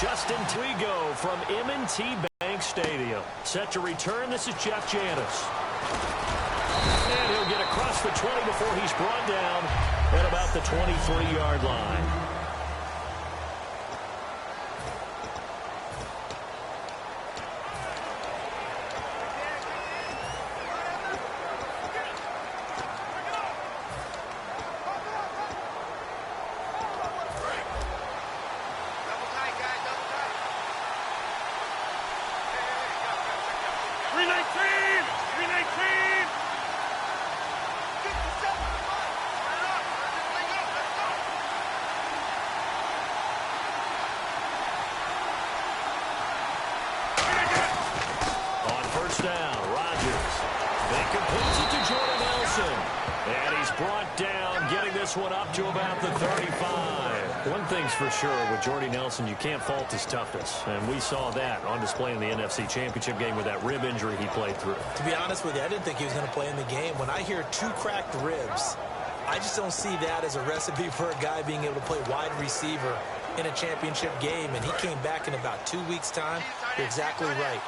Just until we go from M&T Bank Stadium. Set to return, this is Jeff Janis. And he'll get across the 20 before he's brought down at about the 23-yard line. For sure, with Jordy Nelson, you can't fault his toughness, and we saw that on display in the NFC Championship game with that rib injury he played through. To be honest with you, I didn't think he was going to play in the game. When I hear 2 cracked ribs, I just don't see that as a recipe for a guy being able to play wide receiver in a championship game, and he came back in about 2 weeks' time. You're exactly right.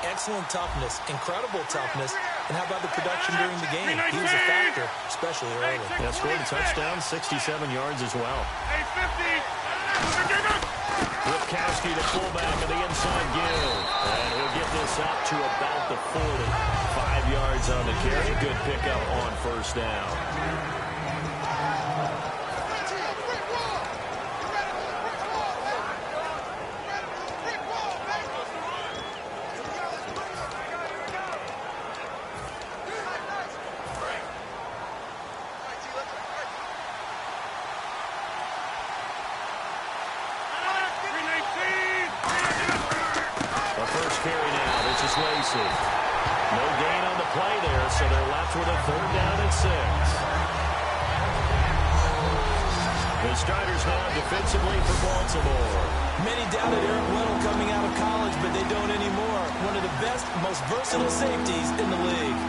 Excellent toughness, incredible toughness, and how about the production during the game? He was a factor, especially early. Yeah, scored a touchdown, 67 yards as well. Ripkowski, the fullback of the inside give. And he'll get this up to about the 40. 5 yards on the carry. Good pickup on first down. No gain on the play there, so they're left with a 3rd down and 6. The starters now defensively for Baltimore. Many doubted Eric Weddle coming out of college, but they don't anymore. One of the best, most versatile safeties in the league.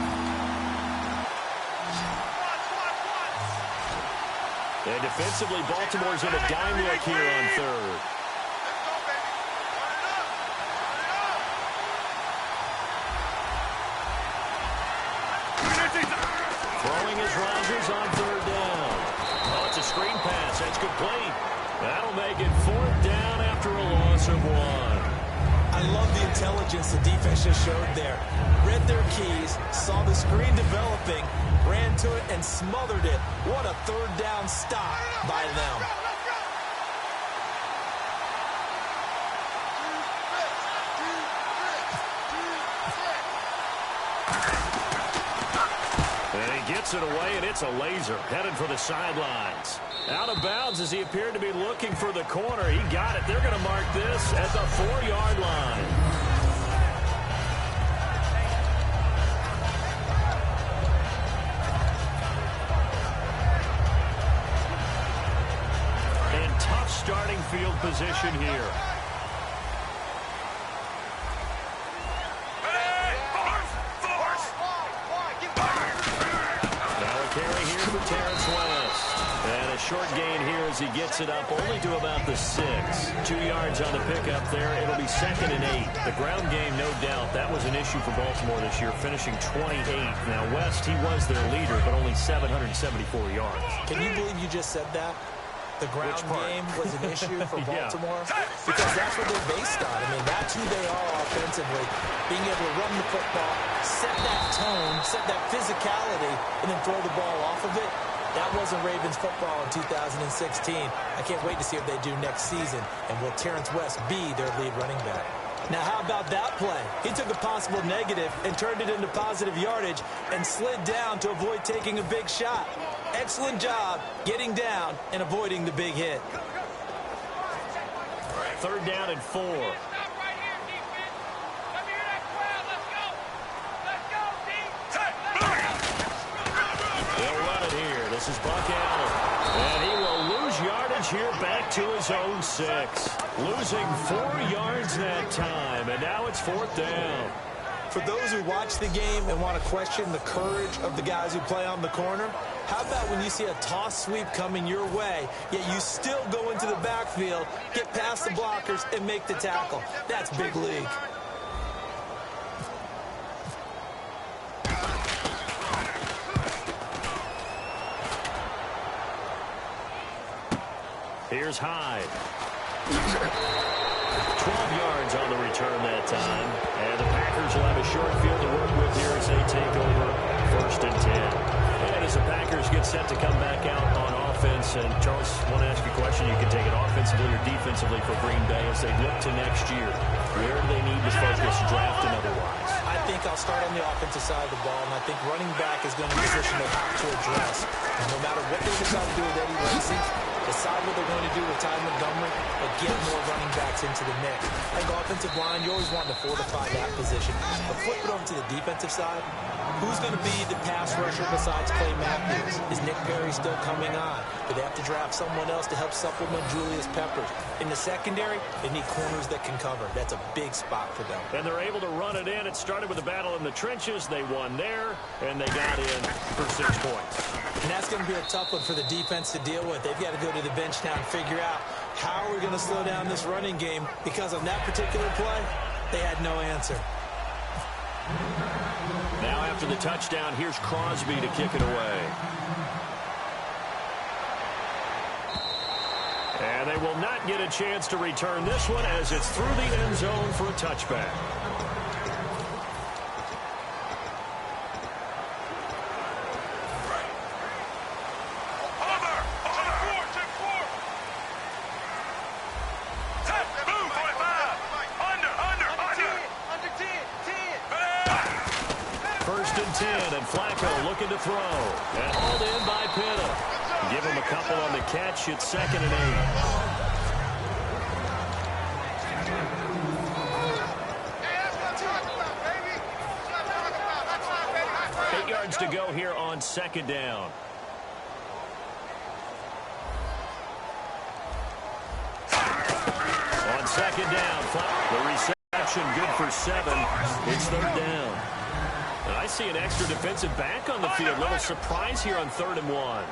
And defensively, Baltimore's in a dime look here on 3rd. Rodgers on 3rd down. Oh, it's a screen pass. That's complete. That'll make it 4th down after a loss of 1. I love the intelligence the defense just showed there. Read their keys, saw the screen developing, ran to it, and smothered it. What a 3rd down stop by them. Gets it away, and it's a laser headed for the sidelines. Out of bounds as he appeared to be looking for the corner. He got it. They're going to mark this at the 4-yard line. And tough starting field position here. Short gain here as he gets it up only to about the 6. 2 yards on the pickup there. It'll be 2nd and 8. The ground game, no doubt, that was an issue for Baltimore this year, finishing 28th. Now, West, he was their leader, but only 774 yards. Can you believe you just said that? The ground game was an issue for Baltimore? Yeah. Because that's what they're based on. I mean, that's who they are offensively. Being able to run the football, set that tone, set that physicality, and then throw the ball off of it. That wasn't Ravens football in 2016. I can't wait to see what they do next season. And will Terrence West be their lead running back? Now, how about that play? He took a possible negative and turned it into positive yardage and slid down to avoid taking a big shot. Excellent job getting down and avoiding the big hit. 3rd down and 4. This is Buck Allen, and he will lose yardage here back to his own 6. Losing 4 yards that time, and now it's 4th down. For those who watch the game and want to question the courage of the guys who play on the corner, How about when you see a toss sweep coming your way, yet you still go into the backfield, get past the blockers, and make the tackle? That's big league. Here's Hyde. 12 yards on the return that time. And the Packers will have a short field to work with here as they take over 1st and 10. And as the Packers get set to come back out on offense, and Charles, I want to ask you a question. You can take it offensively or defensively for Green Bay as they look to next year. Where do they need to focus, draft and otherwise? I think I'll start on the offensive side of the ball, and I think running back is going to be a position they have to address. And no matter what they decide to do with Eddie Lacy, decide what they're going to do with Ty Montgomery, but get more running backs into the mix. I think offensive line, you always want to fortify that position. But flip it over to the defensive side. Who's going to be the pass rusher besides Clay Matthews? Is Nick Perry still coming on? Do they have to draft someone else to help supplement Julius Peppers? In the secondary, they need corners that can cover. That's a big spot for them. And they're able to run it in. It started with a battle in the trenches. They won there, and they got in for 6 points. And that's going to be a tough one for the defense to deal with. They've got to go to the bench now and figure out how are we going to slow down this running game, because on that particular play, they had no answer. Now after the touchdown, here's Crosby to kick it away. And they will not get a chance to return this one as it's through the end zone for a touchback. To throw, and hauled in by Pitta. Give him a couple on the catch. It's 2nd and 8. 8 yards to go here on 2nd down. On 2nd down, the reception good for 7. It's 3rd down. And I see an extra defensive back on the field. Little surprise here on 3rd and 1.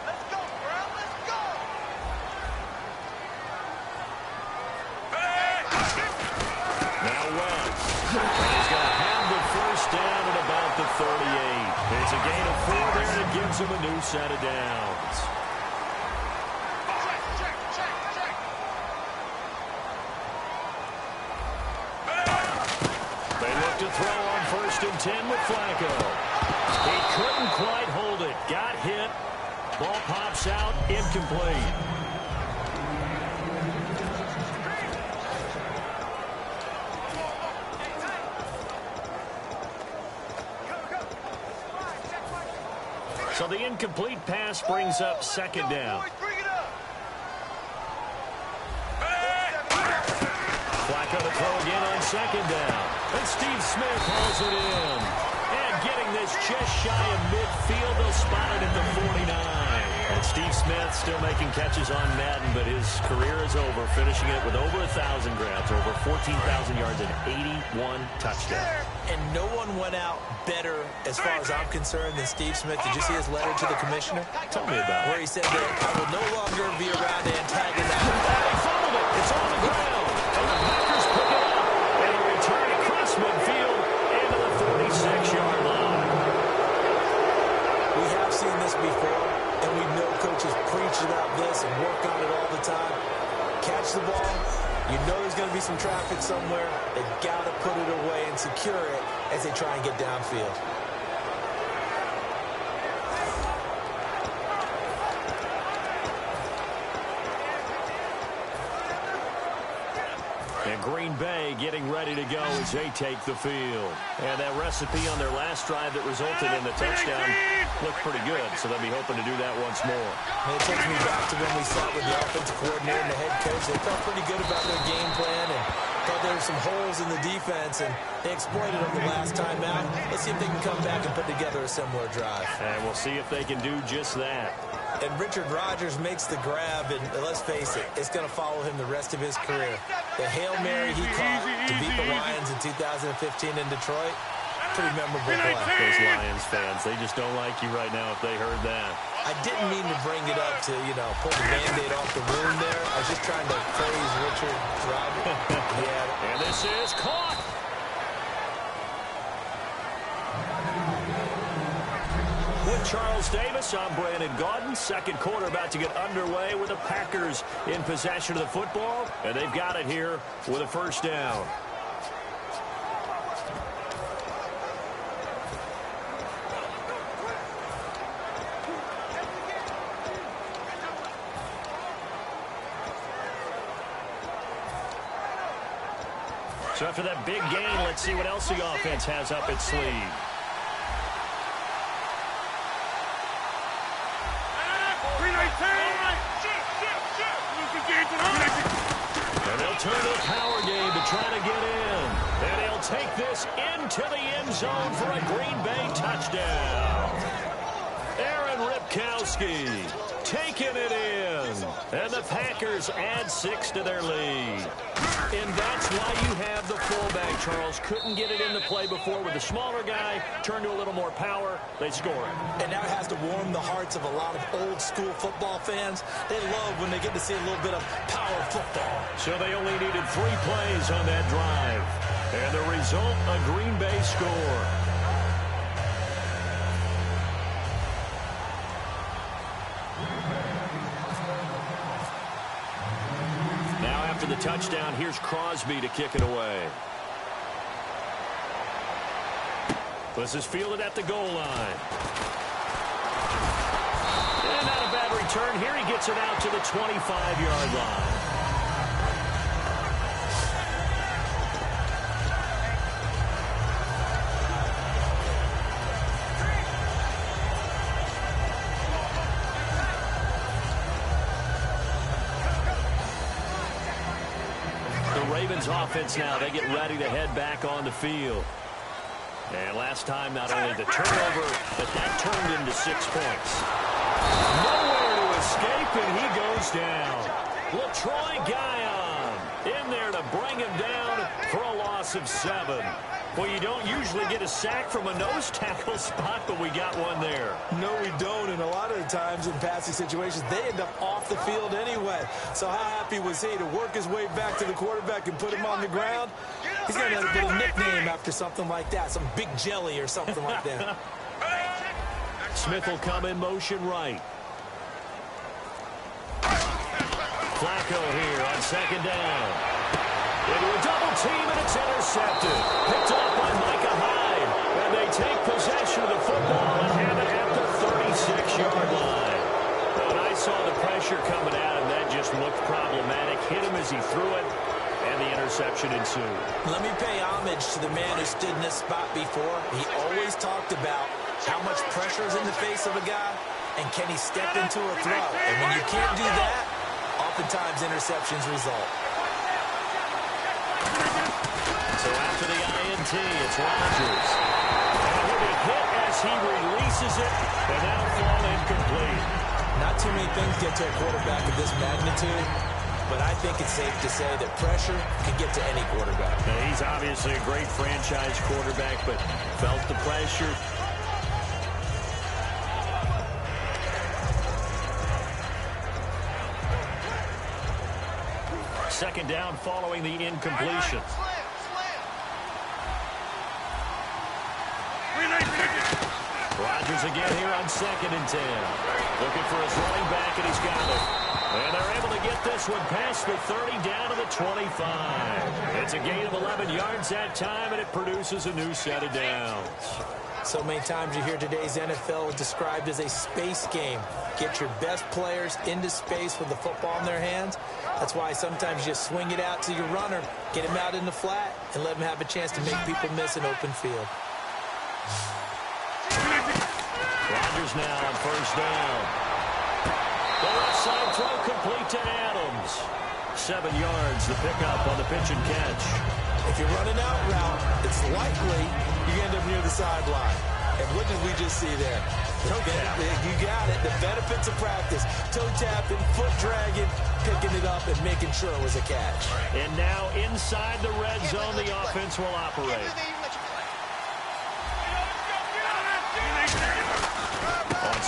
Let's go, bro. Let's go. Now West. He's going to have the 1st down at about the 38. It's a gain of 4 there, and it gives him a new set of downs. They look to throw on 1st and 10 with Flacco. He couldn't quite hold it. Got hit. Ball pops out. Incomplete. So the incomplete pass brings up 2nd down. Flacco to throw again on 2nd down. And Steve Smith hauls it in. And getting this just shy of midfield, they'll spot it at the 49. And Steve Smith still making catches on Madden, but his career is over, finishing it with over 1,000 grabs, over 14,000 yards, and 81 touchdowns. And no one went out better, as far as I'm concerned, than Steve Smith. Did you see his letter to the commissioner? Tell me about it. Where he said that I will no longer be around to antagonize. They fumbled it. It's on the ground. And the Packers pick it up. And a return across midfield into the 46-yard line. We have seen this before, and we know coaches preach about this and work on it all the time. Catch the ball. You know there's going to be some traffic somewhere. They've got to put it away and secure it as they try and get downfield. And Green Bay getting ready to go as they take the field. And that recipe on their last drive that resulted in the touchdown looked pretty good, so they'll be hoping to do that once more. And it takes me back to when we sat with the offensive coordinator and the head coach. They felt pretty good about their game plan and thought there were some holes in the defense, and they exploited them the last time out. Let's see if they can come back and put together a similar drive. And we'll see if they can do just that. And Richard Rodgers makes the grab, and let's face it, it's going to follow him the rest of his career. The Hail Mary he caught to beat the Lions in 2015 in Detroit, Pretty memorable play. Those Lions fans, they just don't like you right now if they heard that. I didn't mean to bring it up to, pull the Band-Aid off the wound there. I was just trying to praise Richard Rodgers. Yeah. And this is caught. With Charles Davis, I'm Brandon Gaudin. Second quarter about to get underway with the Packers in possession of the football. And they've got it here with a first down. So after that big gain, let's see what else the offense has up its sleeve. And they'll turn to the power game to try to get in. And he'll take this into the end zone for a Green Bay touchdown. Aaron Ripkowski taking it in. And the Packers add 6 to their lead. And that's why you have the fullback, Charles. Couldn't get it into play before with the smaller guy. Turned to a little more power. They score it. And that has to warm the hearts of a lot of old-school football fans. They love when they get to see a little bit of power football. So they only needed 3 plays on that drive. And the result, a Green Bay score. After the touchdown, here's Crosby to kick it away. This is fielded at the goal line. And not a bad return. Here he gets it out to the 25-yard line. Offense now, they get ready to head back on the field. And last time, not only the turnover, but that turned into 6 points. Nowhere to escape, and he goes down. LaTroy Guion in there to bring him down for a loss of 7. Well, you don't usually get a sack from a nose tackle spot, but we got one there. No, we don't, and a lot of the times in passing situations, they end up off the field anyway. So how happy was he to work his way back to the quarterback and put him on the ground? He's going to get a nickname after something like that, some Big Jelly or something like that. Smith will come in motion right. Flacco here on second down. Into a double team, and it's intercepted. Picked up by Micah Hyde. And they take possession of the football and have it at the 36-yard line. When I saw the pressure coming at him, that just looked problematic. Hit him as he threw it, and the interception ensued. Let me pay homage to the man who stood in this spot before. He always talked about how much pressure is in the face of a guy, and can he step into a throw. And when you can't do that, oftentimes interceptions result. So after the INT, it's Rodgers. And he'll be hit as he releases it, and that'll fall incomplete. Not too many things get to a quarterback of this magnitude, but I think it's safe to say that pressure can get to any quarterback. Now, he's obviously a great franchise quarterback, but felt the pressure. Second down following the incompletion. Rodgers again here on 2nd and 10. Looking for his running back, and he's got it. And they're able to get this one past the 30 down to the 25. It's a gain of 11 yards that time, and it produces a new set of downs. So many times you hear today's NFL described as a space game. Get your best players into space with the football in their hands. That's why sometimes you just swing it out to your runner, get him out in the flat, and let him have a chance to make people miss an open field. Rodgers now on first down. The left side throw complete to Adams. 7 yards, the pickup on the pitch and catch. If you're running out route, it's likely you end up near the sideline. And what did we just see there? You got it. The benefits of practice. Toe tapping, foot dragging, picking it up, and making sure it was a catch. And now inside the red zone, the offense will operate.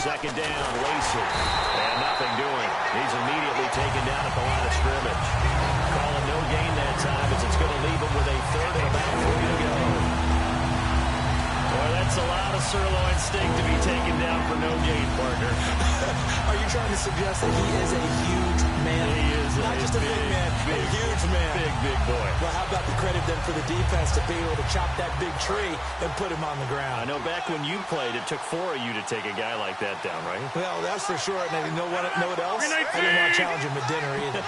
Second down, Lacey. And nothing doing. He's immediately taken down at the line of scrimmage. Calling no gain that time as it's going to leave him with a third and about 3 to go. Boy, that's a lot of sirloin steak to be taken down for no gain, partner. Are you trying to suggest that he is a huge man? He is not just a big man, a huge man. Big boy. Well, how about the credit then for the defense to be able to chop that big tree and put him on the ground? I know back when you played, it took 4 of you to take a guy like that down, right? Well, that's for sure. And you know what else? I didn't want to challenge him at dinner either.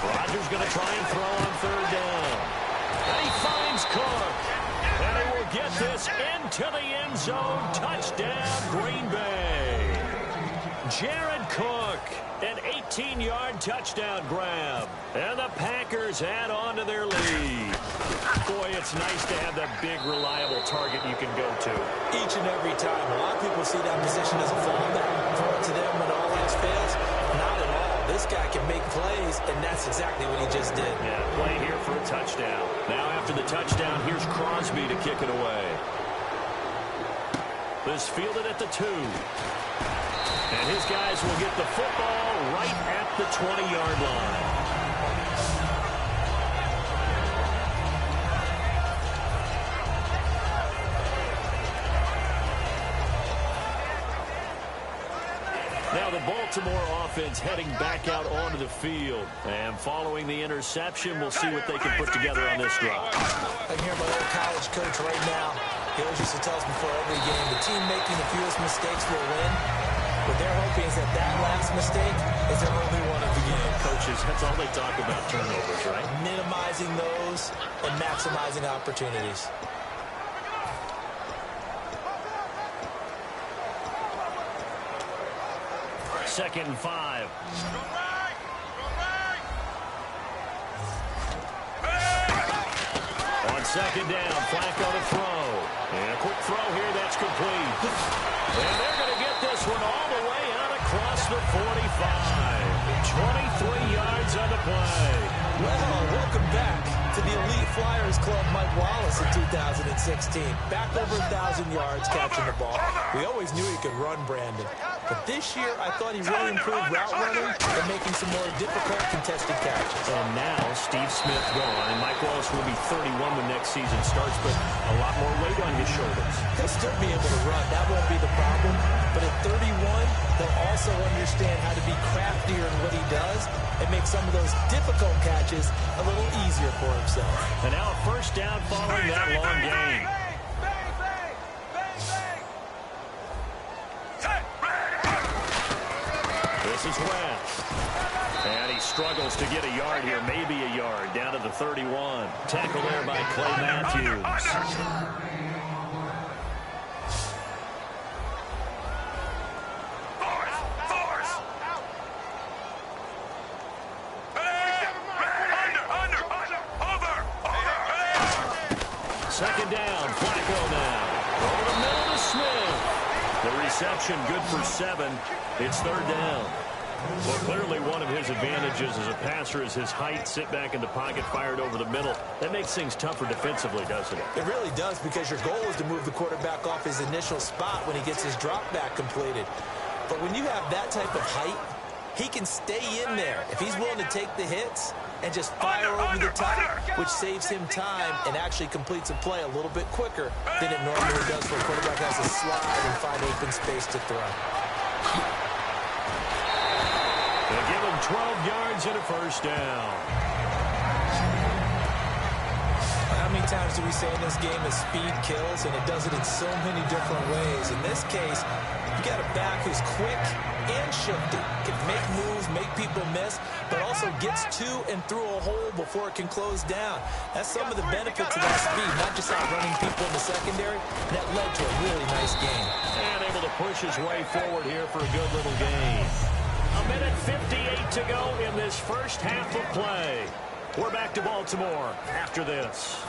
Rodgers going to try and throw on third down. And he finds Cook. And he will get this into the end zone. Touchdown, Green Bay. Jared Cook, an 18-yard touchdown grab. And the Packers add on to their lead. Boy, it's nice to have that big, reliable target you can go to. Each and every time. A lot of people see that position as a fallback. Throw it to them when all else fails. Not at all. This guy can make plays, and that's exactly what he just did. Yeah, play here for a touchdown. Now after the touchdown, here's Crosby to kick it away. This fielded at the 2. And his guys will get the football right at the 20-yard line. Now the Baltimore offense heading back out onto the field. And following the interception, we'll see what they can put together on this drive. I can hear my old college coach right now. He always used to tell us before every game, the team making the fewest mistakes will win. What they're hoping is that last mistake is their only one of the game. Coaches, that's all they talk about, turnovers, right? Minimizing those and maximizing opportunities. Second and 5. On second down, Flacco to throw. And a quick throw here, that's complete. And they're going to get this one all the way out across the 45. 23 yards on the play. Well, welcome back to the Elite Flyers Club, Mike Wallace in 2016. Back over 1,000 yards catching the ball. We always knew he could run, Brandon. But this year, I thought he really improved route running and making some more difficult contested catches. And now Steve Smith gone, and Mike Wallace will be 31 when next season starts, but a lot more weight on his shoulders. He'll still be able to run. That won't be the problem. But at 31, he'll also understand how to be craftier in what he does and make some of those difficult catches a little easier for himself. And now a first down following that long gain. This is West. And he struggles to get a yard here, maybe a yard, down to the 31. Tackle there by Clay Matthews. Second down, Flacco now. Over the middle to Smith. The reception good for 7. It's third down. Well, clearly one of his advantages as a passer is his height. Sit back in the pocket, fired over the middle. That makes things tougher defensively, doesn't it? It really does, because your goal is to move the quarterback off his initial spot when he gets his drop back completed. But when you have that type of height, he can stay in there if he's willing to take the hits and just fire over the top, which saves him time and actually completes a play a little bit quicker than it normally does for a quarterback has to slide and find open space to throw. They'll give him 12 yards and a first down. How many times do we say in this game that speed kills, and it does it in so many different ways? In this case, you got a back who's quick and shifty, can make moves, make people miss, but also gets to and through a hole before it can close down. That's some of the benefits of that speed, not just outrunning people in the secondary. That led to a really nice game. And able to push his way forward here for a good little gain. A minute 58 to go in this first half of play. We're back to Baltimore after this.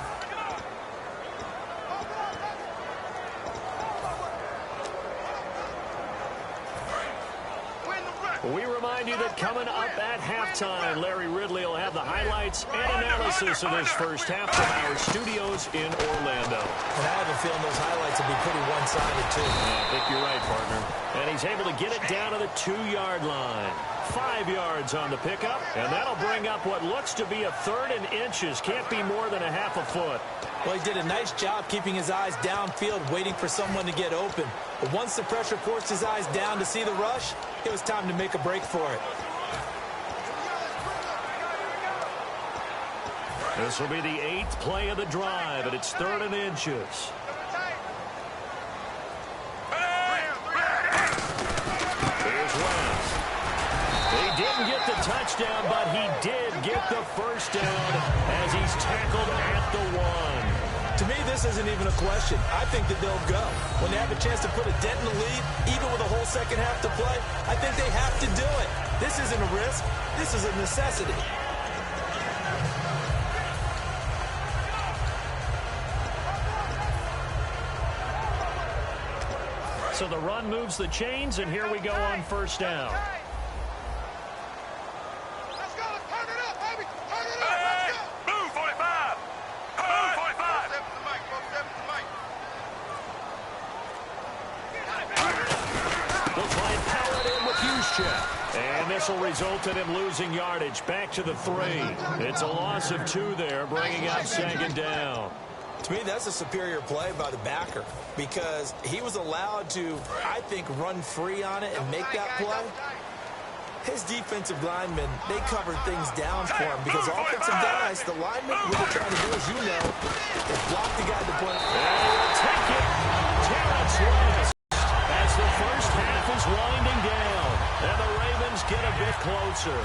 We remind remind you that coming up at halftime, Larry Ridley will have the highlights and analysis of this first half from our studios in Orlando. And I have a feeling those highlights will be pretty one-sided, too. Yeah, I think you're right, partner. And he's able to get it down to the 2-yard line. 5 yards on the pickup, and that'll bring up what looks to be a 3rd and inches. Can't be more than a half a foot. Well, he did a nice job keeping his eyes downfield, waiting for someone to get open. But once the pressure forced his eyes down to see the rush, it was time to make a break for it. This will be the 8th play of the drive, and it's 3rd and inches. Here's West. He didn't get the touchdown, but he did get the first down as he's tackled at the 1. To me, this isn't even a question. I think that they'll go. When they have a chance to put a dent in the lead, even with a whole second half to play, I think they have to do it. This isn't a risk. This is a necessity. So the run moves the chains, and here we go on first down. Let's go. Let's turn it up, baby. Turn it up. Let's go. Move, 45. Move, 45. Step to the mic. Step to the mic. They'll try and power it in with Juszczyk. And this will result in him losing yardage back to the 3. It's a loss of 2 there, bringing up 2nd down. To me, that's a superior play by the backer because he was allowed to, I think, run free on it and make that play. His defensive linemen, they covered things down for him because offensive guys, the linemen, what they're trying to do, as you know, is block the guy to the point. And we'll take it. Terrence West as the first half is winding down. And the Ravens get a bit closer.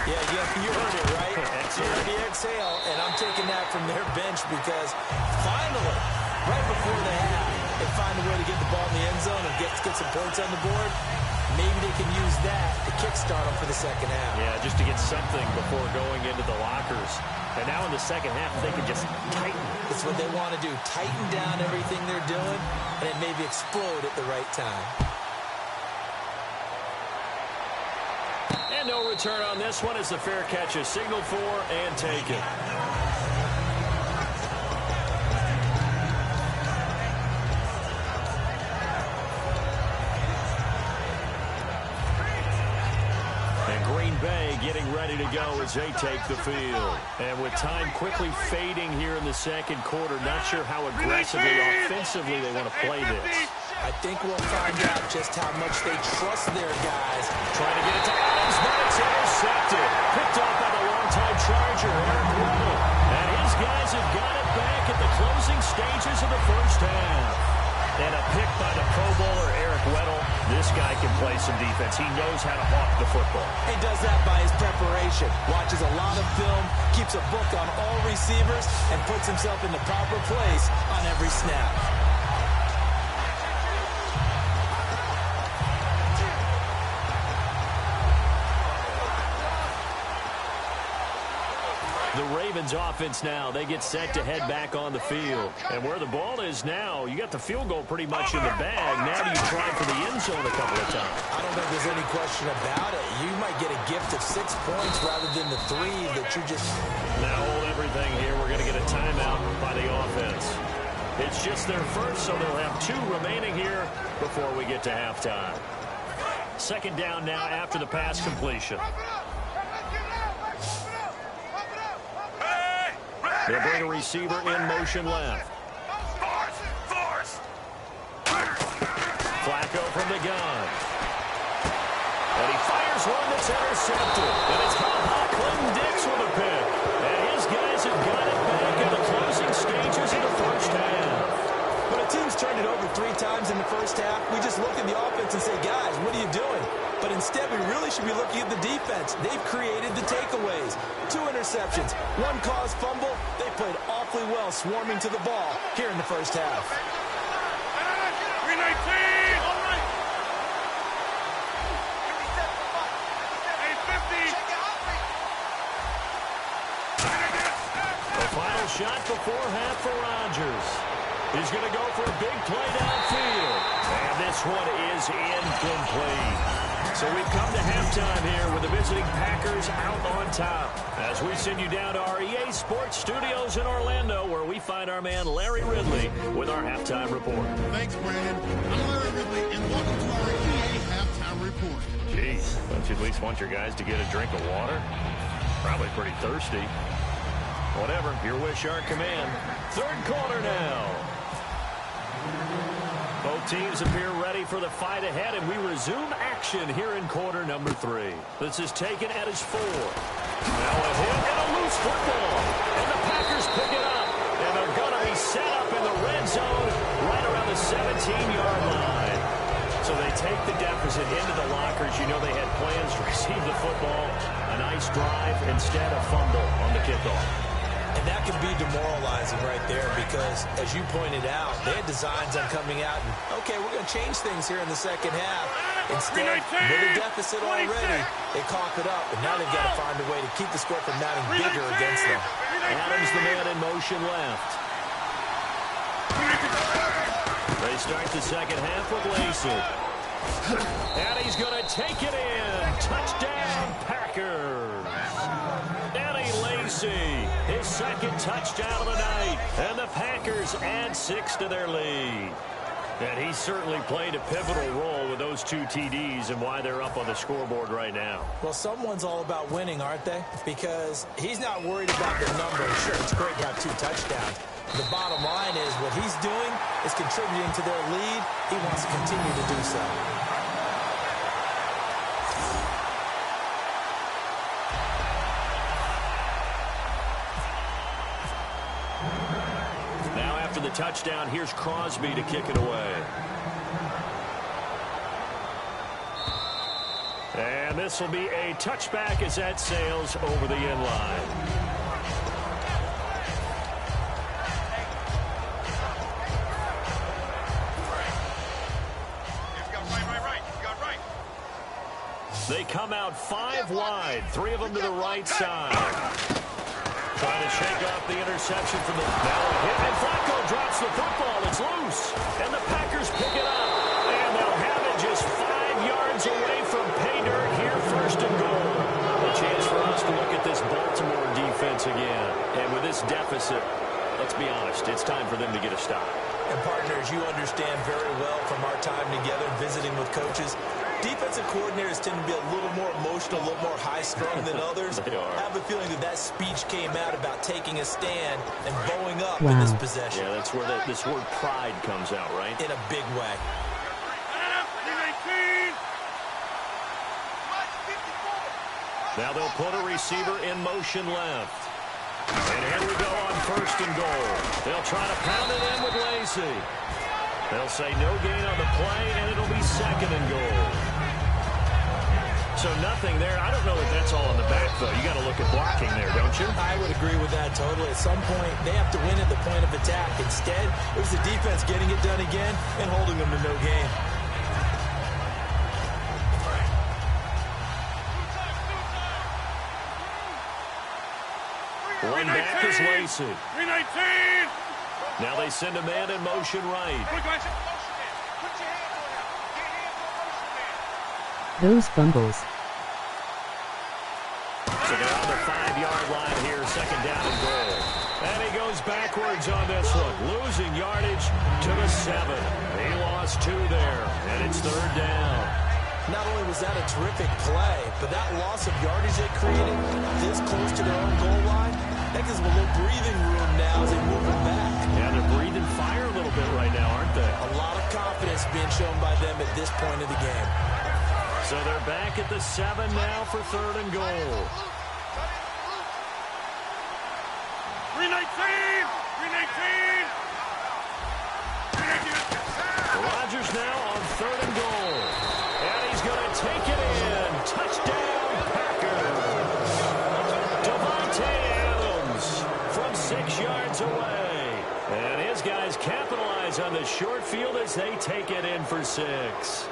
Yeah, you heard it, right? You heard the exhale, and I'm taking that from their bench because finally, right before the half, they find a way to get the ball in the end zone and get some points on the board. Maybe they can use that to kickstart them for the second half. Yeah, just to get something before going into the lockers. And now in the second half, they can just tighten. It's what they want to do, tighten down everything they're doing, and it maybe explode at the right time. And no return on this one as the fair catch is signaled for and taken. And Green Bay getting ready to go as they take the field. And with time quickly fading here in the second quarter, not sure how aggressively, offensively they want to play this. I think we'll find out just how much they trust their guys. Trying to get it to Adams, but it's intercepted. Picked off by the longtime Charger, Eric Weddle. And his guys have got it back at the closing stages of the first half. And a pick by the Pro Bowler, Eric Weddle. This guy can play some defense. He knows how to hawk the football. He does that by his preparation. Watches a lot of film, keeps a book on all receivers, and puts himself in the proper place on every snap. The Ravens offense now, they get set to head back on the field. And where the ball is now, you got the field goal pretty much in the bag. Now do you try for the end zone a couple of times? I don't think there's any question about it. You might get a gift of 6 points rather than the 3 that you just... Now hold everything here. We're going to get a timeout by the offense. It's just their first, so they'll have 2 remaining here before we get to halftime. Second down now after the pass completion. They'll bring a receiver in motion left. Force. Flacco from the gun. And he fires one that's intercepted. And it's Clinton-Dix with a pick. And his guys have got it back in the closing stages of the first half. When a team's turned it over 3 times in the first half, we just look at the offense and say, guys, what are you doing? But instead, we really should be looking at the defense. They've created the takeaways. 2 interceptions, 1 caused fumble. They played awfully well swarming to the ball here in the first half. 319. All right. 850. The final shot before half for Rodgers. He's going to go for a big play downfield. And this one is incomplete. So we've come to halftime here with the visiting Packers out on top. As we send you down to our EA Sports Studios in Orlando, where we find our man Larry Ridley with our halftime report. Thanks, Brandon. I'm Larry Ridley, and welcome to our EA halftime report. Jeez, don't you at least want your guys to get a drink of water? Probably pretty thirsty. Whatever, your wish, our command. Third quarter now. Both teams appear ready for the fight ahead, and we resume action here in quarter number 3. This is taken at his 4. Now a hit and a loose football. And the Packers pick it up. And they're going to be set up in the red zone right around the 17-yard line. So they take the deficit into the lockers. You know they had plans to receive the football. A nice drive, instead a fumble on the kickoff. And that can be demoralizing right there because, as you pointed out, they had designs on coming out and, okay, we're going to change things here in the second half. Instead, with a deficit already, they cough it up, and now they've got to find a way to keep the score from mounting bigger against them. Adams, the man in motion, left. They start the second half with Lacey. And he's going to take it in. Touchdown, Packers. Lacey, his second touchdown of the night, and the Packers add 6 to their lead. And he certainly played a pivotal role with those 2 TDs and why they're up on the scoreboard right now. Well, someone's all about winning, aren't they? Because he's not worried about the numbers. Sure, it's great to have 2 touchdowns. The bottom line is what he's doing is contributing to their lead. He wants to continue to do so. After the touchdown, here's Crosby to kick it away. And this will be a touchback as that sails over the end line. They come out 5 wide, 3 of them to the right side. Trying to shake off the interception from the... Now a hit, and Flacco drops the football. It's loose. And the Packers pick it up. And they'll have it just 5 yards away from pay dirt here, first and goal. A chance for us to look at this Baltimore defense again. And with this deficit, let's be honest, it's time for them to get a stop. And partners, you understand very well from our time together visiting with coaches, defensive coordinators tend to be a little more emotional, a little more high-strung than others. They are. I have a feeling that speech came out about taking a stand and bowing up in this possession. Yeah, that's where this word pride comes out, right? In a big way. Now they'll put a receiver in motion left. And here we go on first and goal. They'll try to pound it in with Lacey. They'll say no gain on the play, and it'll be second and goal. So nothing there. I don't know if that's all in the back, though. You got to look at blocking there, don't you? I would agree with that totally. At some point, they have to win at the point of attack. Instead, it was the defense getting it done again and holding them to no gain. One back is Lacey. 319. Now they send a man in motion right. Those fumbles. So they're on the 5-yard line here, second down and goal. And he goes backwards on this one, losing yardage to the 7. He lost 2 there, and it's third down. Not only was that a terrific play, but that loss of yardage they created this close to their own goal line, that gives them a little breathing room now as they move it back. Yeah, they're breathing fire a little bit right now, aren't they? A lot of confidence being shown by them at this point of the game. So they're back at the 7 now for third and goal. 319. 319. Rodgers now on third and goal. And he's going to take it in. Touchdown, Packers. Davante Adams from 6 yards away. And his guys capitalize on the short field as they take it in for 6.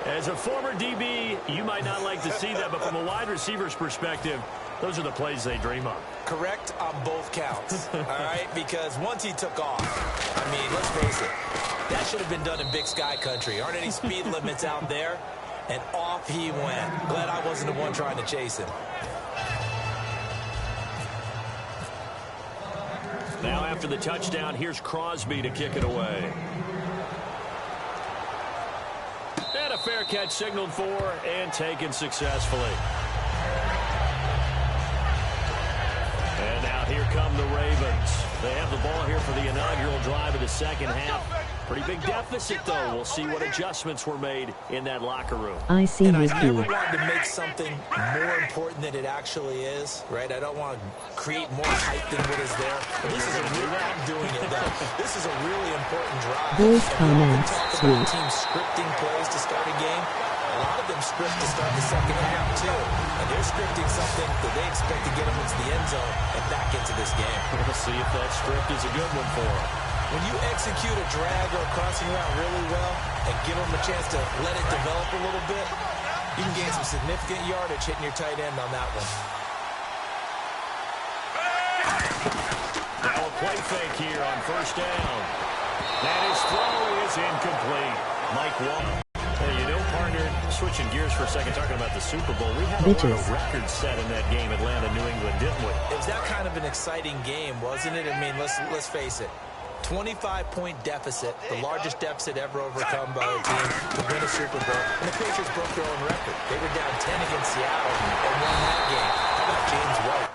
As a former DB, you might not like to see that, but from a wide receiver's perspective, those are the plays they dream of. Correct on both counts, all right? Because once he took off, I mean, let's face it, that should have been done in Big Sky country. Aren't any speed limits out there? and off he went. Glad I wasn't the one trying to chase him. Now after the touchdown, here's Crosby to kick it away. And a fair catch signaled for and taken successfully. And now here come the Ravens. They have the ball here for the inaugural drive of the second half. Pretty big deficit, though. We'll see what adjustments were made in that locker room. I never wanted to make something more important than it actually is, right? I don't want to create more hype than what is there. But this is a really, I'm doing it, though. This is a really important drive. Voice comments, talk about teams scripting plays to start a game. A lot of them script to start the second half, too. And they're scripting something that they expect to get them into the end zone and back into this game. We'll see if that script is a good one for them. When you execute a drag or a crossing route really well and give them a chance to let it develop a little bit, you can gain some significant yardage hitting your tight end on that one. Now a play fake here on first down. And his throw is incomplete. Mike Watt. Hey, you know, partner, switching gears for a second, talking about the Super Bowl, we had a lot of records set in that game, Atlanta, New England, didn't we? It was that kind of an exciting game, wasn't it? I mean, let's face it. 25-point deficit, the largest deficit ever overcome by a team to win a Super Bowl. And the Patriots broke their own record. They were down 10 against Seattle and won that game. How about James White?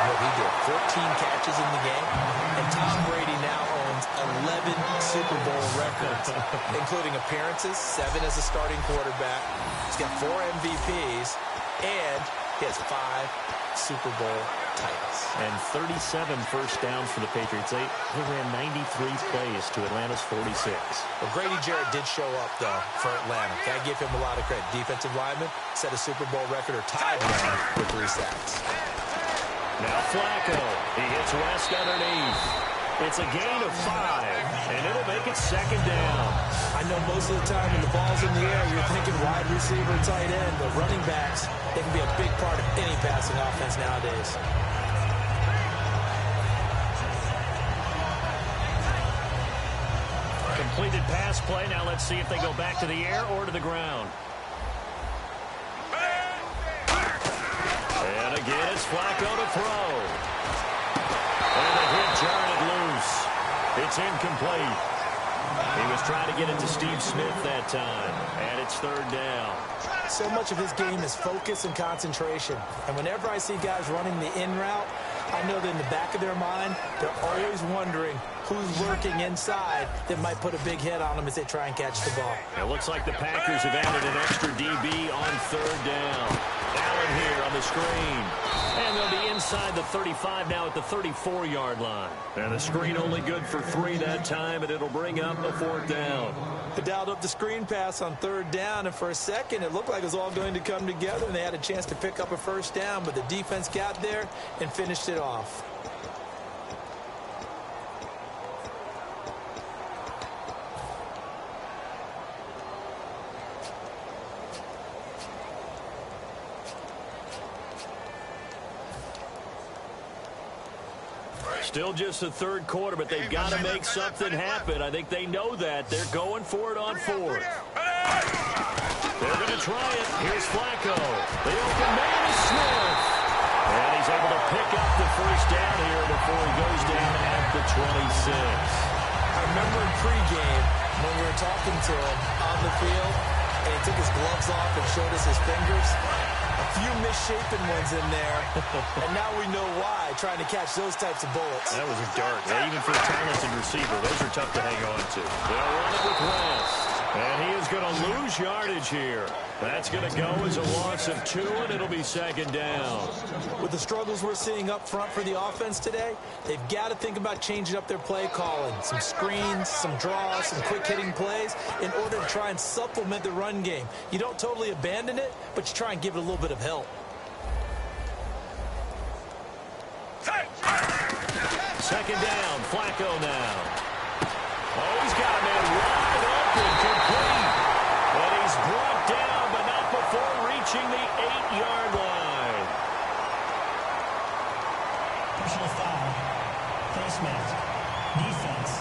What he did, 14 catches in the game, and Tom Brady now owns 11 Super Bowl records, including appearances, 7 as a starting quarterback. He's got 4 MVPs, and he has 5 Super Bowl titles. And 37 first downs for the Patriots. They ran 93 plays to Atlanta's 46. Well, Grady Jarrett did show up, though, for Atlanta. Got to give him a lot of credit. Defensive lineman set a Super Bowl record or tied one with 3 sacks. Now Flacco, he hits West underneath. It's a gain of 5, and it'll make it second down. I know most of the time when the ball's in the air, you're thinking wide receiver, tight end, but running backs, they can be a big part of any passing offense nowadays. Completed pass play. Now let's see if they go back to the air or to the ground. And again, it's Flacco to throw. And the hit jarred it loose. It's incomplete. He was trying to get it to Steve Smith that time. And it's third down. So much of his game is focus and concentration. And whenever I see guys running the in route, I know that in the back of their mind, they're always wondering who's working inside that might put a big hit on them as they try and catch the ball. It looks like the Packers have added an extra DB on third down. Allen here on the screen. And they'll be inside the 35 now at the 34-yard line. And the screen only good for 3 that time, and it'll bring up a 4th down. They dialed up the screen pass on third down, and for a second it looked like it was all going to come together, and they had a chance to pick up a first down, but the defense got there and finished it off. Still just the third quarter, but they've got to make something happen. I think they know that. They're going for it on 4th. They're going to try it. Here's Flacco. The open man is Smith. And he's able to pick up I remember in pregame when we were talking to him on the field, and he took his gloves off and showed us his fingers. A few misshapen ones in there, and now we know why, trying to catch those types of bullets. That was a dart. Even for a talented receiver, those are tough to hang on to. They'll run it with West. And he is going to lose yardage here. That's going to go as a loss of 2, and it'll be second down. With the struggles we're seeing up front for the offense today, they've got to think about changing up their play calling. Some screens, some draws, some quick-hitting plays in order to try and supplement the run game. You don't totally abandon it, but you try and give it a little bit of help. Second down, Flacco now. Oh, he's got a man wide open, complete. And he's brought down, but not before reaching the 8-yard line. Personal foul. Face mask. Defense.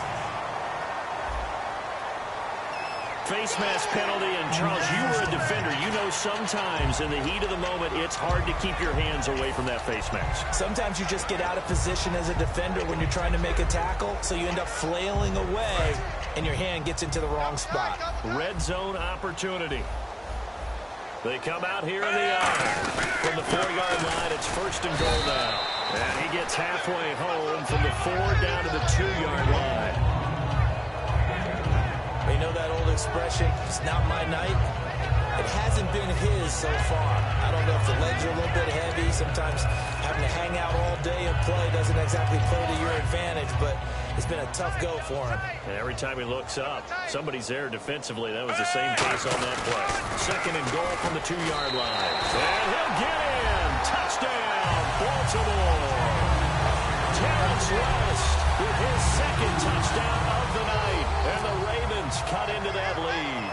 Face mask penalty, and Charles, you were a defender. You know sometimes in the heat of the moment, it's hard to keep your hands away from that face mask. Sometimes you just get out of position as a defender when you're trying to make a tackle, so you end up flailing away, and your hand gets into the wrong spot. Red zone opportunity. They come out here in the eye. From the 4-yard line, it's first and goal now. And he gets halfway home from the 4 down to the 2-yard line. You know that old expression, it's not my night? It hasn't been his so far. I don't know if the legs are a little bit heavy. Sometimes having to hang out all day and play doesn't exactly play to your advantage, but it's been a tough go for him. And every time he looks up, somebody's there defensively. That was the same case on that play. Second and goal from the 2-yard line. And he'll get in. Touchdown, Baltimore. Terrence West with his second touchdown of the night. And the Ravens cut into that lead.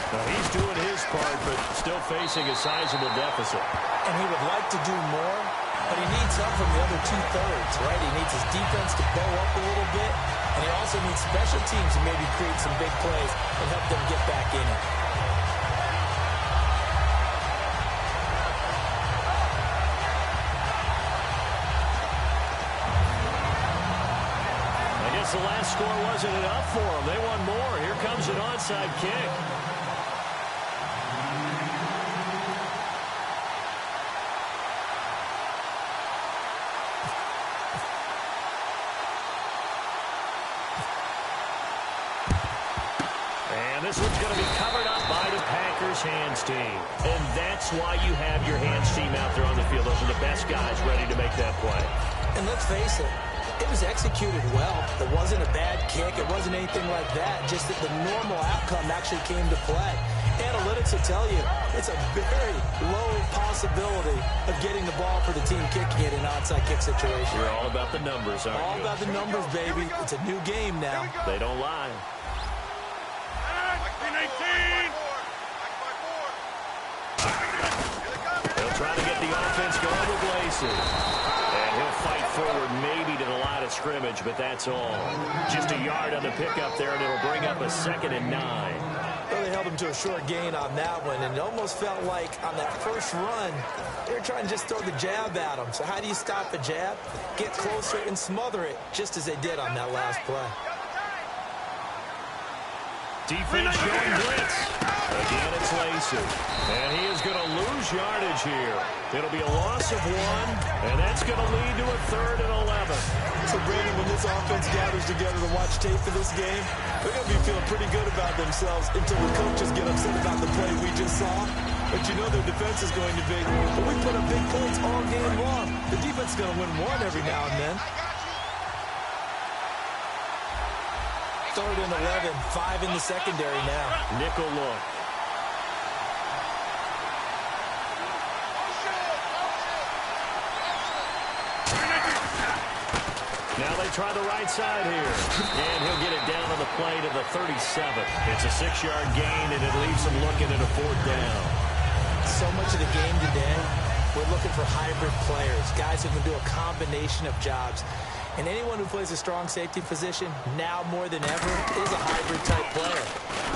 Now, he's doing his part, but still facing a sizable deficit. And he would like to do more, but he needs help from the other 2/3, right? He needs his defense to bow up a little bit, and he also needs special teams to maybe create some big plays and help them get back in it. I guess the last score wasn't enough for them. They won more. Here comes an onside kick. And this one's going to be covered up by the Packers hands team. And that's why you have your hands team out there on the field. Those are the best guys ready to make that play. And let's face it, it was executed well. It wasn't a bad kick. It wasn't anything like that. Just that the normal outcome actually came to play. Analytics will tell you it's a very low possibility of getting the ball for the team kicking it in an onside kick situation. You're all about the numbers, aren't you? All about the numbers, baby. It's a new game now. They don't lie. 18. They'll try to get the offense going with Lacey. And he'll fight forward maybe to the line of scrimmage, but that's all. Just a yard on the pickup there, and it'll bring up a 2nd and 9. Well, they held him to a short gain on that one, and it almost felt like on that first run, they were trying to just throw the jab at him. So how do you stop a jab? Get closer and smother it, just as they did on that last play. Defense showing blitz. Again, it's Lacey. And he is going to lose yardage here. It'll be a loss of 1, and that's going to lead to a 3rd and 11. So, Brandon, when this offense gathers together to watch tape for this game, they're going to be feeling pretty good about themselves until the coaches get upset about the play we just saw. But you know their defense is going to be, but we put up big points all game long. The defense is going to win one every now and then. 3rd and 11, 5 in the secondary now. Nickel look. Now they try the right side here. And he'll get it down on the play to the 37. It's a 6-yard gain, and it leaves him looking at a 4th down. So much of the game today, we're looking for hybrid players, guys who can do a combination of jobs. And anyone who plays a strong safety position, now more than ever, is a hybrid-type player.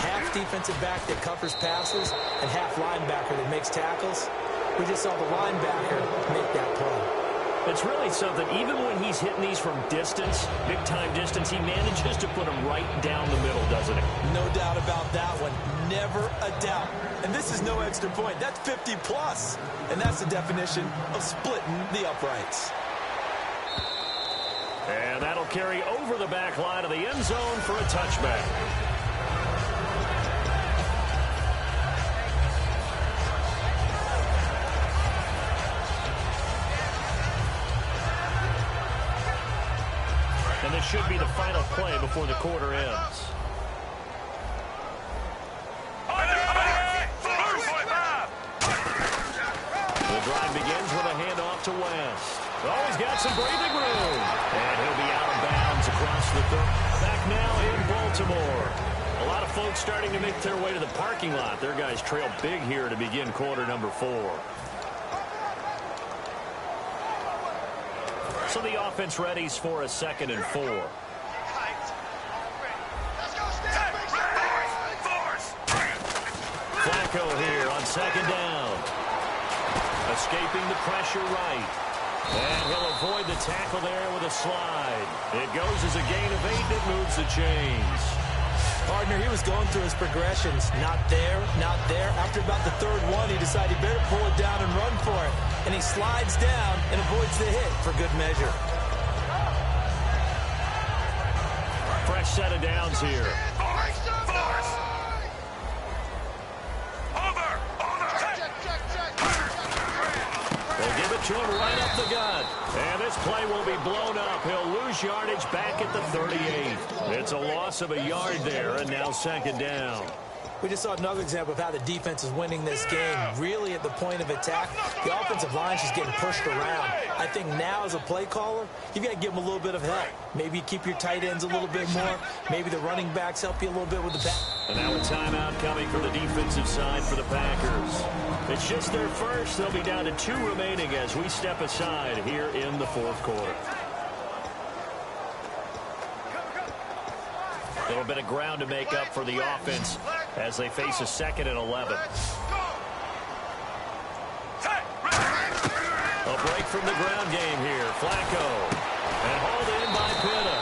Half defensive back that covers passes, and half linebacker that makes tackles. We just saw the linebacker make that play. It's really something. Even when he's hitting these from distance, big-time distance, he manages to put them right down the middle, doesn't he? No doubt about that one. Never a doubt. And this is no extra point. That's 50-plus. And that's the definition of splitting the uprights. And that'll carry over the back line of the end zone for a touchback. And this should be the final play before the quarter ends. The drive begins with a handoff to West. Oh, he's got some breathing room. And he'll be out of bounds across the third. Back now in Baltimore. A lot of folks starting to make their way to the parking lot. Their guys trail big here to begin quarter number 4. So the offense readies for a 2nd and 4. Flacco here on 2nd down. Escaping the pressure right. And he'll avoid the tackle there with a slide. It goes as a gain of 8 that moves the chains. Partner, he was going through his progressions. Not there, not there. After about the 3rd one, he decided he better pull it down and run for it. And he slides down and avoids the hit for good measure. Fresh set of downs here. They'll give it to him right up the gut. And this play will be blown up. He'll lose yardage back at the 38. It's a loss of a yard there, and now 2nd down. We just saw another example of how the defense is winning this game. Really at the point of attack, the offensive line is just getting pushed around. I think now as a play caller, you've got to give them a little bit of help. Maybe you keep your tight ends a little bit more. Maybe the running backs help you a little bit with the pass. And now a timeout coming from the defensive side for the Packers. It's just their first. They'll be down to 2 remaining as we step aside here in the 4th quarter. A little bit of ground to make up for the offense as they face a 2nd and 11. A break from the ground game here. Flacco. And hauled in by Pitta.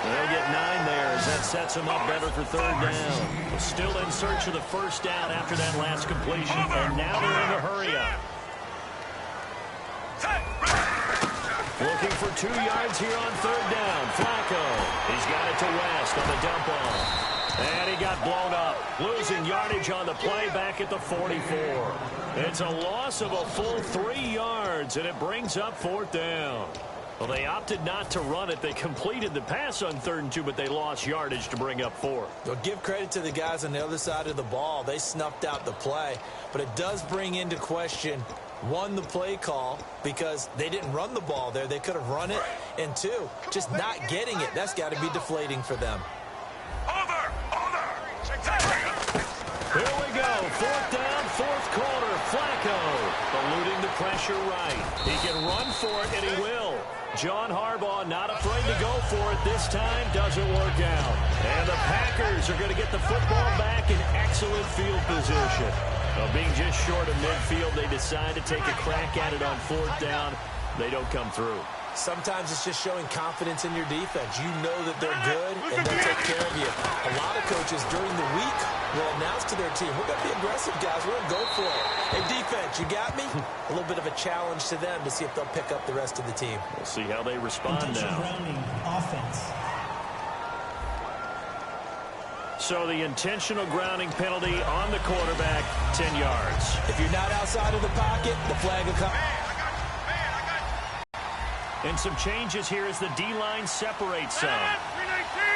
They'll get 9 there as that sets them up better for 3rd down. Still in search of the 1st down after that last completion. And now they're in a hurry up. Looking for 2 yards here on 3rd down. Flacco. He's got it to West on the dump off. And he got blown up. Losing yardage on the play back at the 44. It's a loss of a full 3 yards, and it brings up 4th down. Well, they opted not to run it. They completed the pass on 3rd and 2, but they lost yardage to bring up 4. Well, give credit to the guys on the other side of the ball. They snuffed out the play. But it does bring into question, 1, the play call, because they didn't run the ball there. They could have run it. And 2, just not getting it. That's got to be deflating for them. Here we go. 4th down, 4th quarter. Flacco eluding the pressure right. He can run for it, and he will. John Harbaugh not afraid to go for it this time. Doesn't work out. And the Packers are going to get the football back in excellent field position. Well, being just short of midfield, they decide to take a crack at it on 4th down. They don't come through. Sometimes it's just showing confidence in your defense. You know that they're good, and they'll take care of you. A lot of coaches during the week will announce to their team, we're going to be aggressive, guys. We're going to go for it. Hey, defense, you got me? A little bit of a challenge to them to see if they'll pick up the rest of the team. We'll see how they respond now. Grounding, offense. So the intentional grounding penalty on the quarterback, 10 yards. If you're not outside of the pocket, the flag will come. And some changes here as the D-line separates some. 319!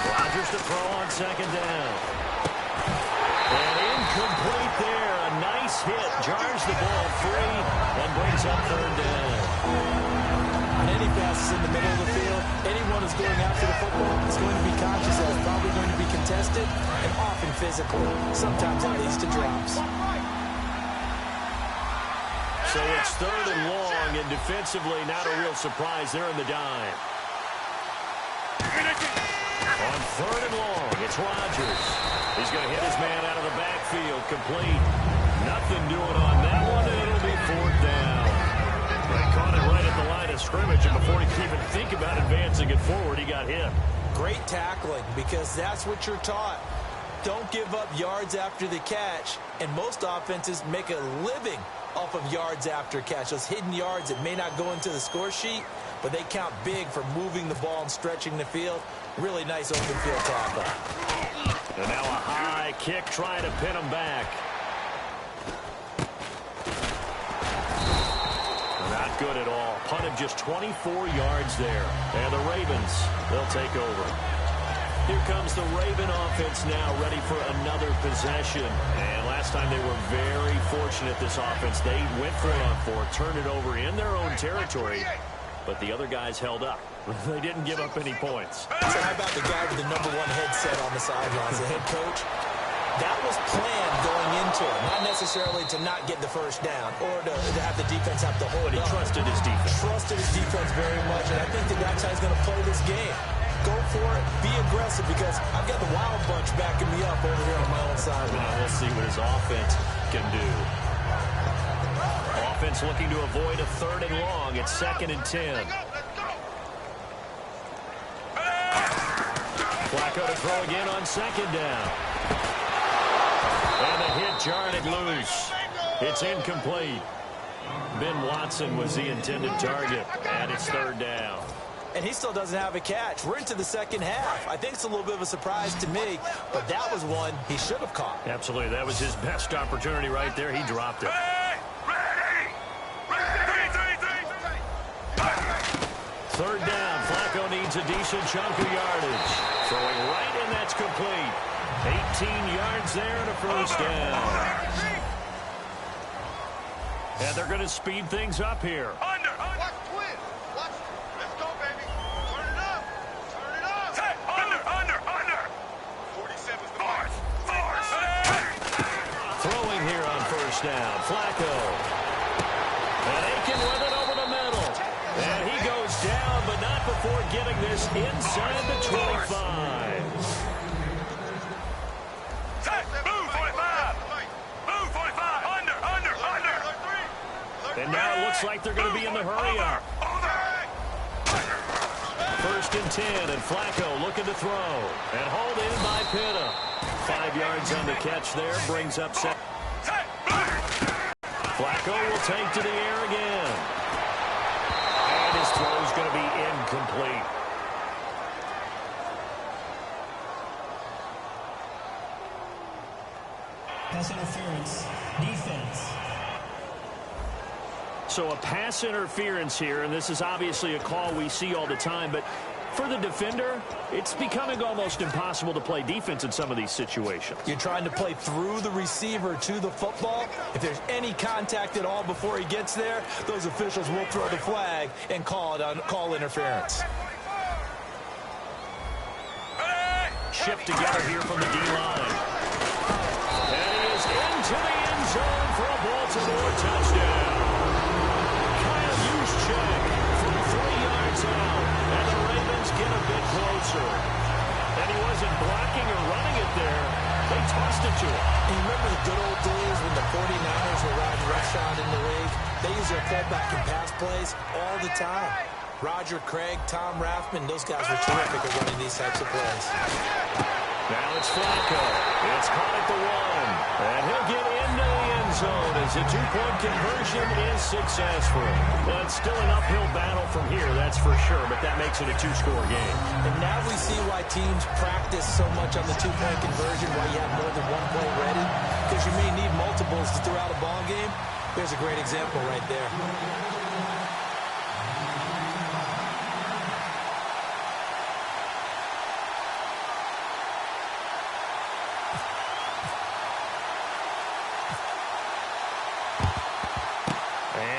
Rodgers to throw on 2nd down. And incomplete there. A nice hit. Jars the ball free and brings up 3rd down. On any passes in the middle of the field, anyone who's going after the football is going to be conscious that it's probably going to be contested and often physical. Sometimes it leads to drops. So it's 3rd and long, and defensively not a real surprise there in the dime. On 3rd and long, it's Rodgers. He's going to hit his man out of the backfield, complete. Nothing doing on that one, and it'll be 4th down. He caught it right at the line of scrimmage, and before he could even think about advancing it forward, he got hit. Great tackling, because that's what you're taught. Don't give up yards after the catch, and most offenses make a living off of yards after catch. Those hidden yards that may not go into the score sheet, but they count big for moving the ball and stretching the field. Really nice open field tackle. And now a high kick trying to pin him back. Not good at all. Punt of just 24 yards there. And the Ravens, they'll take over. Here comes the Raven offense now, ready for another possession. And last time they were very fortunate, this offense. They went for it on 4, turned it over in their own territory, but the other guys held up. They didn't give up any points. So how about the guy with the #1 headset on the sidelines, the head coach? That was planned going into it, not necessarily to not get the first down or to have the defense have to hold But he up. trusted his defense. Trusted his defense very much, and I think that's how he's going to play this game. Go for it. Be aggressive, because I've got the Wild Bunch backing me up over here on my own sideline. We'll see what his offense can do. Offense looking to avoid a 3rd and long. It's 2nd and 10. Flacco to throw again on 2nd down. And the hit jarred it loose. It's incomplete. Ben Watson was the intended target, and it's 3rd down. And he still doesn't have a catch. We're into the second half. I think it's a little bit of a surprise to me, but that was one he should have caught. Absolutely. That was his best opportunity right there. He dropped it. Third down. Flacco needs a decent chunk of yardage. Throwing right, and that's complete. 18 yards there and a first down. And they're going to speed things up here. Watch twin. Watch. Let's go, baby. Turn it up. Turn it up. Under. 47's the mark. Throwing here on first down. Flacco. And Aiken with it over the middle. And he goes down, but not before getting this inside the 25. Move 45. Move 45. Under. And now it looks like they're going to be in the hurry up. First and 10, and Flacco looking to throw. And hauled in by Pitta. 5 yards on the catch there, brings up 7. Flacco will take to the air again. And his throw is going to be incomplete. Pass interference. Defense. So a pass interference here, and this is obviously a call we see all the time, but for the defender, it's becoming almost impossible to play defense in some of these situations. You're trying to play through the receiver to the football. If there's any contact at all before he gets there, those officials will throw the flag and call interference. Shift together here from the D-line. And he is into the end zone for a Baltimore touchdown. Kyle Juszczyk from 3 yards out. And the Ravens get a bit closer. And he wasn't blocking or running it there. They tossed it to him. And you remember the good old days when the 49ers were riding roughshod in the league? They use their fullback and pass plays all the time. Roger Craig, Tom Rathman, those guys were terrific at running these types of plays. Now it's Flacco. It's caught at the 1. And he'll get into the end zone as the 2-point conversion is successful. Well, it's still an uphill battle from here, that's for sure, but that makes it a 2-score game. And now we see why teams practice so much on the 2-point conversion, why you have more than 1 play ready, because you may need multiples to throw out a ball game. There's a great example right there.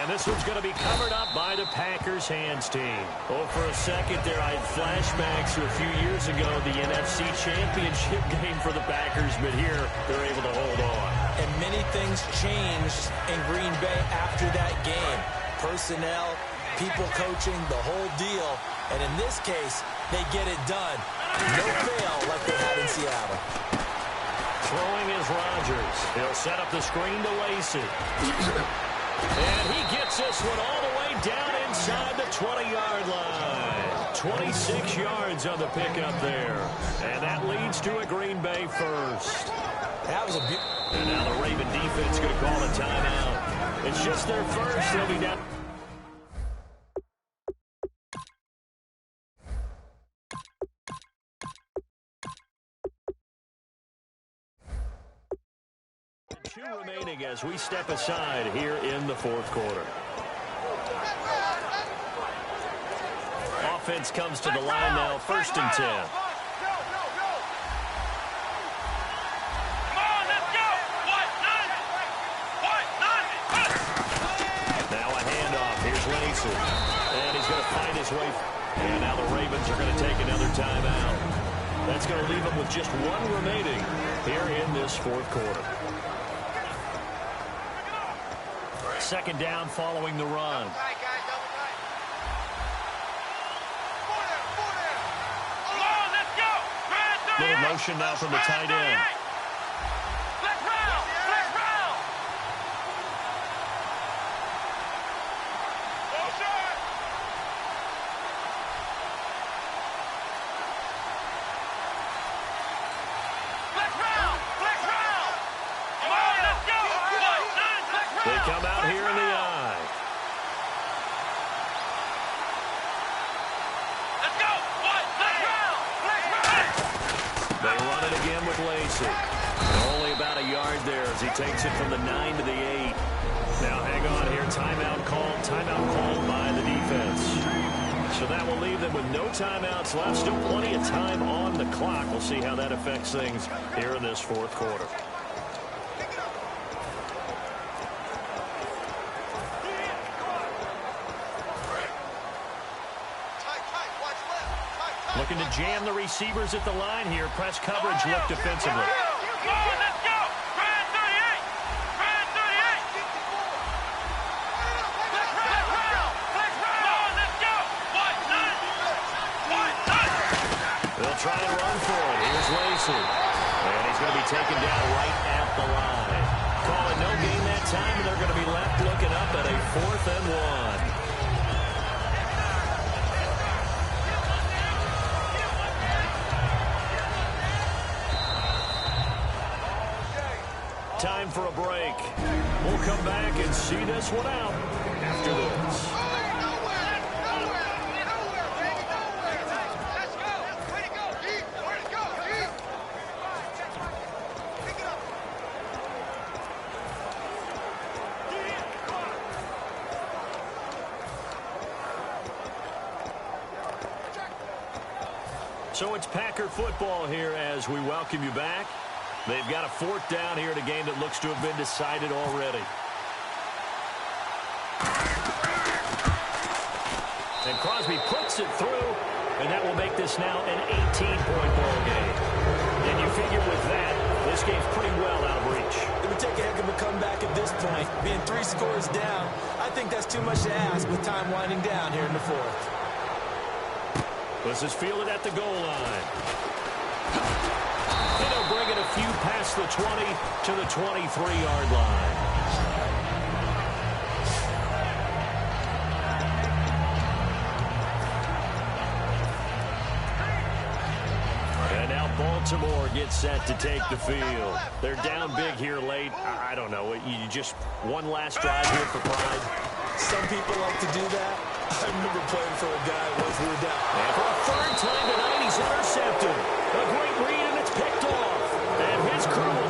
And this one's going to be covered up by the Packers hands team. Oh, for a second there, I had flashbacks to a few years ago, the NFC Championship game for the Packers, but here they're able to hold on. and many things changed in Green Bay after that game. Personnel, people coaching, the whole deal. And in this case, they get it done. No fail like they had in Seattle. Throwing is Rodgers. He'll set up the screen to Lacy. And he gets this one all the way down inside the 20-yard line. 26 yards on the pickup there. And that leads to a Green Bay first. That was a and now the Raven defense going to call a timeout. It's just their first. They'll be down. Two remaining as we step aside here in the fourth quarter. Offense comes to the line now, 1st and 10. Now a handoff. Here's Lacy. And he's going to find his way. And now the Ravens are going to take another timeout. That's going to leave them with just one remaining here in this fourth quarter. 2nd down following the run. Little motion now from the tight end. They come out here in the eye. Let's go. They run it again with Lacy. Only about a yard there as he takes it from the 9 to the 8. Now hang on here. Timeout called by the defense. So that will leave them with no timeouts left. Still plenty of time on the clock. We'll see how that affects things here in this fourth quarter. Looking to jam the receivers at the line here. Press coverage look defensively. Come on, let's go. Grand 38. Grand 38. Flex round. Let's go. They'll try and run for it. Here's Lacy. And he's going to be taken down right at the line. Call it no gain that time, and they're going to be left looking up at a 4th and 1. Time for a break. We'll come back and see this one out after this. Let's go. Way to go, Heath. Way to go, Heath. Pick it up. So it's Packer football here as we welcome you back. They've got a 4th down here in a game that looks to have been decided already. And Crosby puts it through, and that will make this now an 18-point ball game. And you figure with that, this game's pretty well out of reach. It would take a heck of a comeback at this point. Being 3 scores down, I think that's too much to ask with time winding down here in the 4th. This is fielded at the goal line. And they'll bring it a few past the 20 to the 23-yard line. And now Baltimore gets set to take the field. They're down big here late. I don't know. You just one last drive here for pride. Some people like to do that. I remember playing for a guy once we were down. And for a 3rd time tonight, he's intercepted. A great read, and it's picked off. And his crew